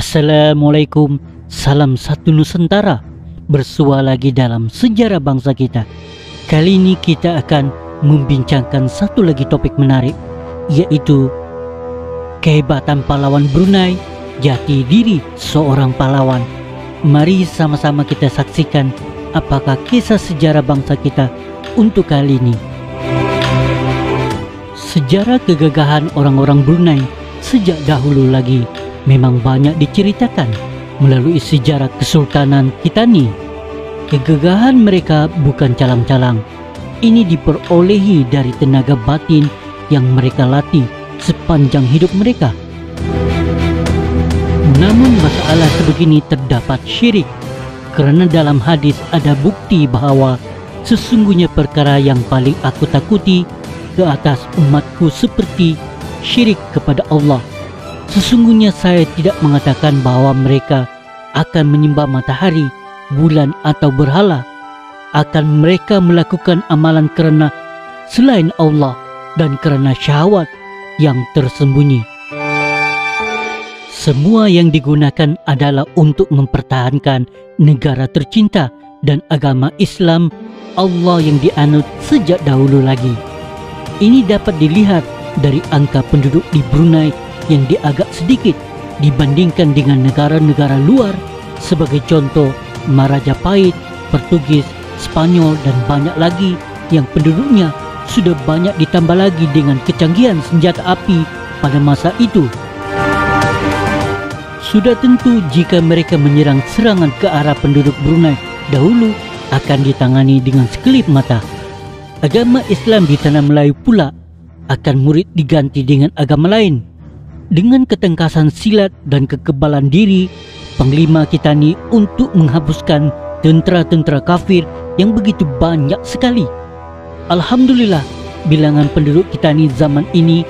Assalamualaikum, salam satu Nusantara. Bersua lagi dalam sejarah bangsa kita. Kali ini kita akan membincangkan satu lagi topik menarik, yaitu kehebatan pahlawan Brunei, jati diri seorang pahlawan. Mari sama-sama kita saksikan apakah kisah sejarah bangsa kita untuk kali ini. Sejarah kegagahan orang-orang Brunei sejak dahulu lagi memang banyak diceritakan melalui sejarah Kesultanan Kitani. Kegagahan mereka bukan calang-calang. Ini diperolehi dari tenaga batin yang mereka latih sepanjang hidup mereka. Namun masalah sebegini terdapat syirik, kerana dalam hadis ada bukti bahawa sesungguhnya perkara yang paling aku takuti ke atas umatku seperti syirik kepada Allah. Sesungguhnya saya tidak mengatakan bahawa mereka akan menyembah matahari, bulan atau berhala. Akan mereka melakukan amalan kerana selain Allah dan kerana syahwat yang tersembunyi. Semua yang digunakan adalah untuk mempertahankan negara tercinta dan agama Islam Allah yang dianut sejak dahulu lagi. Ini dapat dilihat dari angka penduduk di Brunei yang agak sedikit dibandingkan dengan negara-negara luar, sebagai contoh Majapahit, Portugis, Spanyol dan banyak lagi yang penduduknya sudah banyak, ditambah lagi dengan kecanggihan senjata api pada masa itu. Sudah tentu jika mereka menyerang serangan ke arah penduduk Brunei dahulu akan ditangani dengan sekelip mata. Agama Islam di tanah Melayu pula akan murid diganti dengan agama lain. Dengan ketengkasan silat dan kekebalan diri Panglima Kitani untuk menghapuskan tentera-tentera kafir yang begitu banyak sekali. Alhamdulillah, bilangan penduduk Kitani zaman ini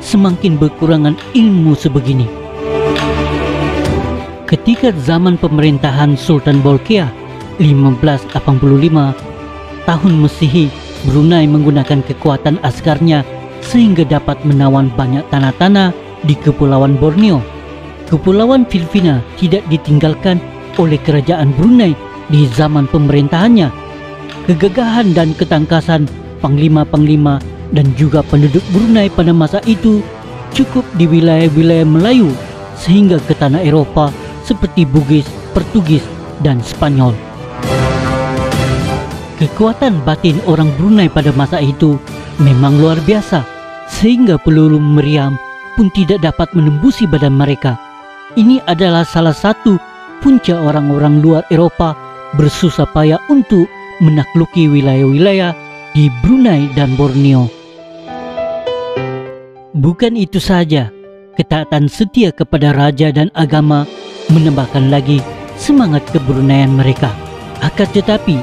semakin berkurangan ilmu sebegini. Ketika zaman pemerintahan Sultan Bolkiah 1585 tahun Mesihi, Brunei menggunakan kekuatan askarnya sehingga dapat menawan banyak tanah-tanah di Kepulauan Borneo. Kepulauan Filipina tidak ditinggalkan oleh kerajaan Brunei di zaman pemerintahannya. Kegagahan dan ketangkasan panglima-panglima dan juga penduduk Brunei pada masa itu cukup di wilayah-wilayah Melayu sehingga ke tanah Eropah seperti Bugis, Portugis dan Spanyol. Kekuatan batin orang Brunei pada masa itu memang luar biasa, sehingga peluru meriam pun tidak dapat menembusi badan mereka. Ini adalah salah satu punca orang-orang luar Eropah bersusah payah untuk menakluki wilayah-wilayah di Brunei dan Borneo. Bukan itu saja, ketaatan setia kepada raja dan agama menambahkan lagi semangat kebruneian mereka. Akan tetapi,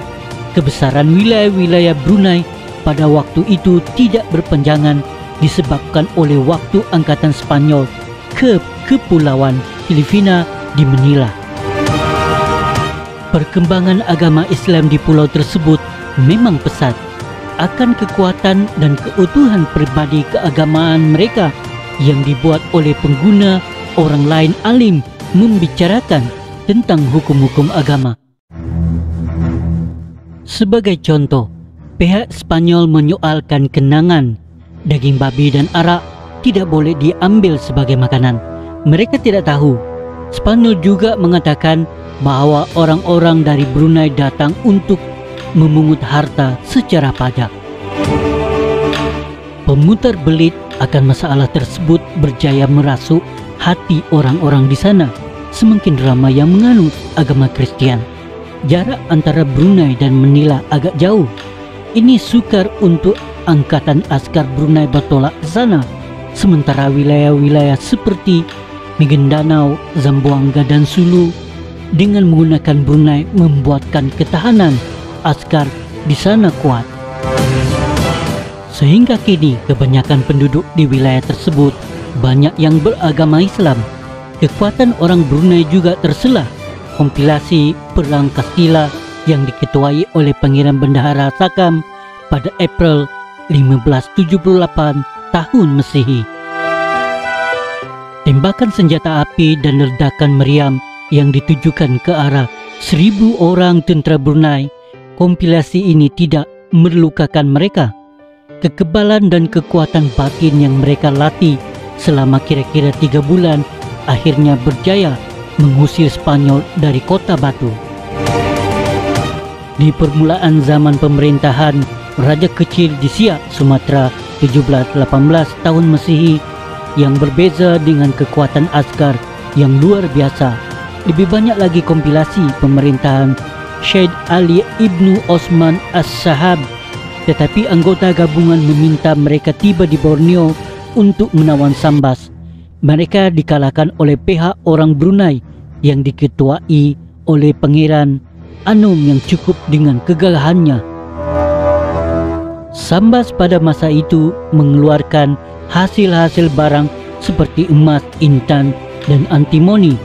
kebesaran wilayah-wilayah Brunei pada waktu itu tidak berpanjangan disebabkan oleh waktu angkatan Spanyol ke Kepulauan Filipina di Manila. Perkembangan agama Islam di pulau tersebut memang pesat. Akan kekuatan dan keutuhan pribadi keagamaan mereka yang dibuat oleh pengguna orang lain alim membicarakan tentang hukum-hukum agama. Sebagai contoh, pihak Spanyol menyoalkan kenangan daging babi dan arak tidak boleh diambil sebagai makanan. Mereka tidak tahu Spanyol juga mengatakan bahawa orang-orang dari Brunei datang untuk memungut harta secara pajak. Pemutar belit akan masalah tersebut berjaya merasuk hati orang-orang di sana, semakin ramai yang menganut agama Kristian. Jarak antara Brunei dan Manila agak jauh. Ini sukar untuk angkatan askar Brunei bertolak ke sana, sementara wilayah-wilayah seperti Mindanao, Zamboanga dan Sulu dengan menggunakan Brunei membuatkan ketahanan askar di sana kuat. Sehingga kini kebanyakan penduduk di wilayah tersebut banyak yang beragama Islam. Kekuatan orang Brunei juga terselah. Kompilasi Perang Kastila yang diketuai oleh Pangeran Bendahara Sakam pada April 1578 tahun Mesihi. Tembakan senjata api dan ledakan meriam yang ditujukan ke arah 1,000 orang tentera Brunei, kompilasi ini tidak melukakan mereka. Kekebalan dan kekuatan batin yang mereka latih selama kira-kira 3 bulan akhirnya berjaya mengusir Spanyol dari Kota Batu. Di permulaan zaman pemerintahan Raja Kecil di Siak, Sumatera 1718 tahun Masehi, yang berbeza dengan kekuatan askar yang luar biasa. Lebih banyak lagi kompilasi pemerintahan Syed Ali Ibnu Osman As-Sahab, tetapi anggota gabungan meminta mereka tiba di Borneo untuk menawan Sambas. Mereka dikalahkan oleh pihak orang Brunei yang diketuai oleh Pangeran Anum yang cukup dengan kegagahannya. Sambas pada masa itu mengeluarkan hasil-hasil barang seperti emas, intan, dan antimoni,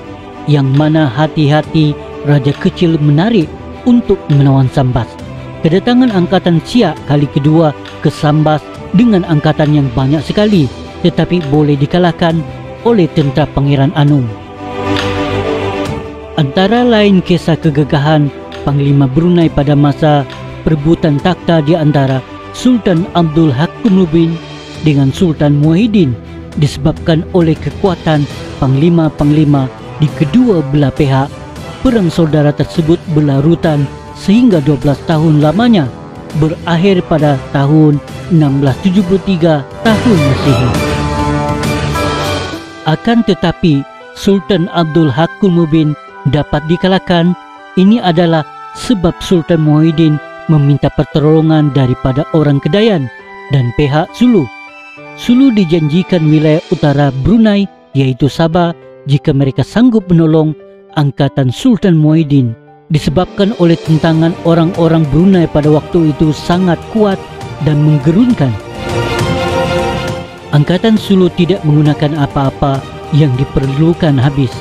yang mana hati-hati Raja Kecil menarik untuk menawan Sambas. Kedatangan angkatan Siak kali kedua ke Sambas dengan angkatan yang banyak sekali, tetapi boleh dikalahkan oleh tentera Pangeran Anum. Antara lain kisah kegagahan Panglima Brunei pada masa perebutan takhta di antara Sultan Abdul Hakumuddin dengan Sultan Muhyiddin disebabkan oleh kekuatan panglima-panglima di kedua belah pihak. Perang saudara tersebut berlarutan sehingga 12 tahun lamanya, berakhir pada tahun 1673 tahun Masehi. Akan tetapi Sultan Abdul Hakumuddin dapat dikalahkan. Ini adalah sebab Sultan Muhyiddin meminta pertolongan daripada orang Kedayan dan pihak Sulu. Sulu dijanjikan wilayah utara Brunei yaitu Sabah jika mereka sanggup menolong angkatan Sultan Muhyiddin. Disebabkan oleh tentangan orang-orang Brunei pada waktu itu sangat kuat dan menggerunkan, angkatan Sulu tidak menggunakan apa-apa yang diperlukan habis.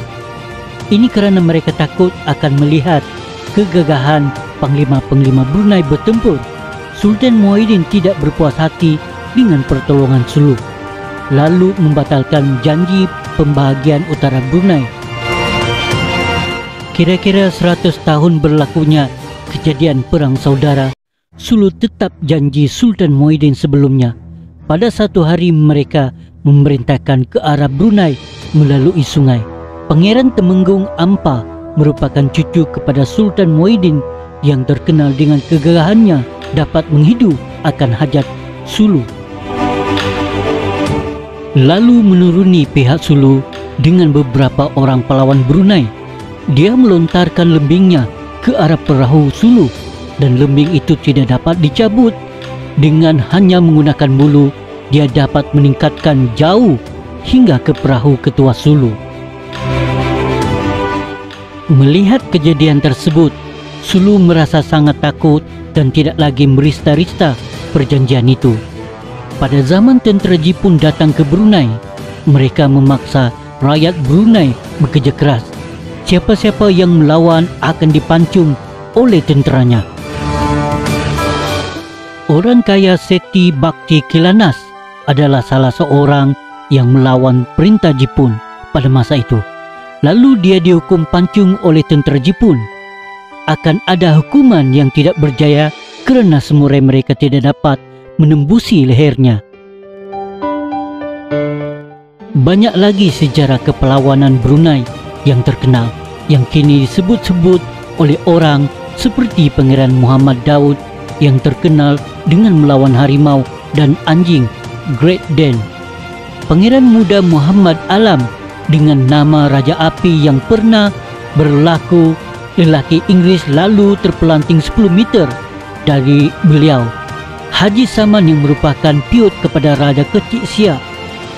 Ini kerana mereka takut akan melihat kegagahan panglima-panglima Brunei bertempur. Sultan Muhyiddin tidak berpuas hati dengan pertolongan Sulu, lalu membatalkan janji pembahagian utara Brunei. Kira-kira 100 tahun berlakunya kejadian perang saudara, Sulu tetap janji Sultan Muhyiddin sebelumnya. Pada satu hari mereka memerintahkan ke arah Brunei melalui sungai. Pangeran Temenggung Ampa merupakan cucu kepada Sultan Muhyiddin yang terkenal dengan kegagahannya dapat menghidu akan hajat Sulu. Lalu menuruni pihak Sulu dengan beberapa orang pahlawan Brunei. Dia melontarkan lembingnya ke arah perahu Sulu dan lembing itu tidak dapat dicabut. Dengan hanya menggunakan bulu, dia dapat meningkatkan jauh hingga ke perahu ketua Sulu. Melihat kejadian tersebut, Sulu merasa sangat takut dan tidak lagi merista-rista perjanjian itu. Pada zaman tentera Jepun datang ke Brunei, mereka memaksa rakyat Brunei bekerja keras. Siapa-siapa yang melawan akan dipancung oleh tenteranya. Orang kaya Seti Bakti Kilanas adalah salah seorang yang melawan perintah Jepun pada masa itu. Lalu dia dihukum pancung oleh tentera Jepun. Akan ada hukuman yang tidak berjaya kerana semurai mereka tidak dapat menembusi lehernya. Banyak lagi sejarah keperlawanan Brunei yang terkenal, yang kini disebut-sebut oleh orang seperti Pangeran Muhammad Daud yang terkenal dengan melawan harimau dan anjing Great Dane. Pangeran muda Muhammad Alam dengan nama Raja Api yang pernah berlaku lelaki Inggeris lalu terpelanting 10 meter dari beliau. Haji Saman yang merupakan piut kepada Raja Kecil Siak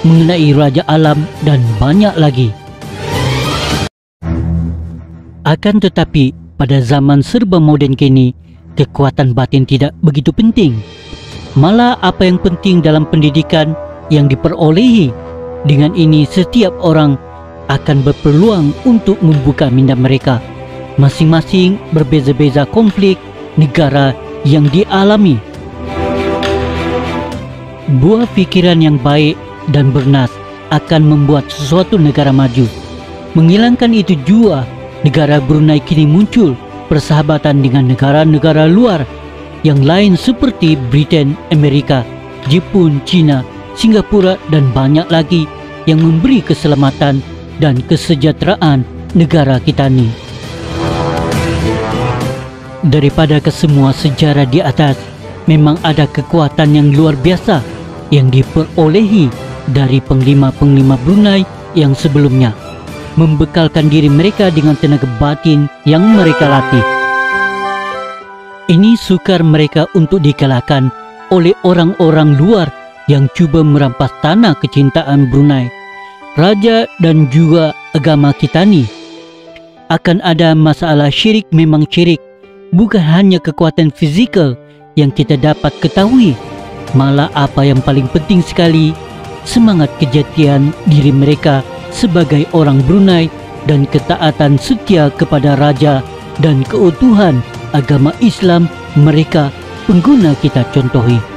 mengenai Raja Alam dan banyak lagi. Akan tetapi pada zaman serba moden kini, kekuatan batin tidak begitu penting. Malah apa yang penting dalam pendidikan yang diperolehi. Dengan ini setiap orang akan berpeluang untuk membuka minda mereka. Masing-masing berbeza-beza konflik negara yang dialami. Buah fikiran yang baik dan bernas akan membuat sesuatu negara maju. Menghilangkan itu jua, negara Brunei kini muncul persahabatan dengan negara-negara luar yang lain seperti Britain, Amerika, Jepun, China, Singapura dan banyak lagi yang memberi keselamatan dan kesejahteraan negara kita ni. Daripada kesemua sejarah di atas, memang ada kekuatan yang luar biasa yang diperolehi dari penglima-penglima Brunei yang sebelumnya, membekalkan diri mereka dengan tenaga batin yang mereka latih. Ini sukar mereka untuk dikalahkan oleh orang-orang luar yang cuba merampas tanah kecintaan Brunei, raja dan juga agama kita ni. Akan ada masalah syirik, memang syirik bukan hanya kekuatan fizikal yang kita dapat ketahui, malah apa yang paling penting sekali, semangat kejatian diri mereka sebagai orang Brunei dan ketaatan setia kepada raja dan keutuhan agama Islam mereka pengguna kita contohi.